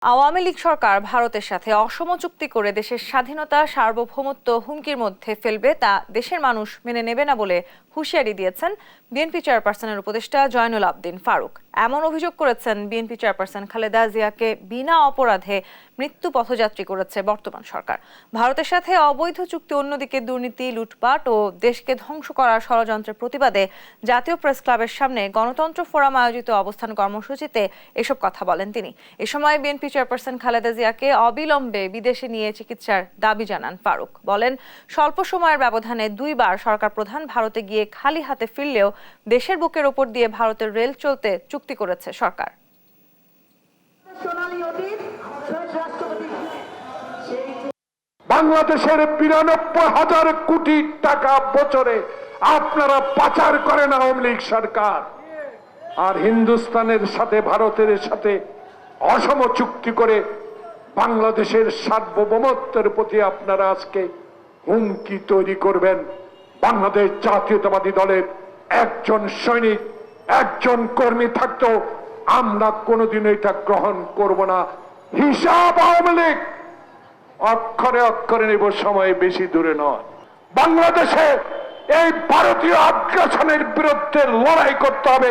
আওয়ামী লীগ সরকার ভারতের সাথে অসম চুক্তি করে দেশের স্বাধীনতা সার্বভৌমত্ব হুমকির মধ্যে ফেলবে তা দেশের মানুষ মেনে নেবে না বলে হুঁশিয়ারি দিয়েছেন বিএনপি চেয়ারপারসনের উপদেষ্টা জয়নুল আবদিন ফারুক। এমন অভিযোগ করেছেন বিএনপি চেয়ারপারসন খালেদা জিয়াকে বিনা অপরাধে মৃত্যু পথযাত্রী করেছে বর্তমান সরকার। ভারতের সাথে অবৈধ চুক্তি, অন্যদিকে দুর্নীতি, লুটপাট ও দেশকে ধ্বংস করার ষড়যন্ত্রের প্রতিবাদে জাতীয় প্রেস ক্লাবের সামনে গণতন্ত্র ফোরাম আয়োজিত অবস্থান কর্মসূচিতে এসব কথা বলেন তিনি। এ সময় বিএনপি চেয়ারপারসন খালেদা জিয়াকে অবিলম্বে বিদেশে নিয়ে চিকিৎসার দাবি জানান ফারুক। বলেন, স্বল্প সময়ের ব্যবধানে দুইবার সরকার প্রধান ভারতে গিয়ে খালি হাতে ফিরলেও দেশের বুকের ওপর দিয়ে ভারতের রেল চলতে চুক্তি করেছে সরকার। বাংলাদেশের ৯২,০০০ কোটি টাকা বছরে আপনারা পাচার করেন আওয়ামী লীগ সরকার, আর হিন্দুস্তানের সাথে ভারতের সাথে অসম চুক্তি করে বাংলাদেশের সার্বভৌমত্বের প্রতি আপনারা আজকে হুমকি তৈরি করবেন। বাংলাদেশ জাতীয়তাবাদী দলের একজন সৈনিক, একজন কর্মী থাকতেও আমরা কোনোদিন এটা গ্রহণ করব না। হিসাব আওয়ামী লীগ অক্ষরে অক্ষরে নেব, সময় বেশি দূরে নয়। বাংলাদেশে এই ভারতীয় আগ্রাসনের বিরুদ্ধে লড়াই করতে হবে।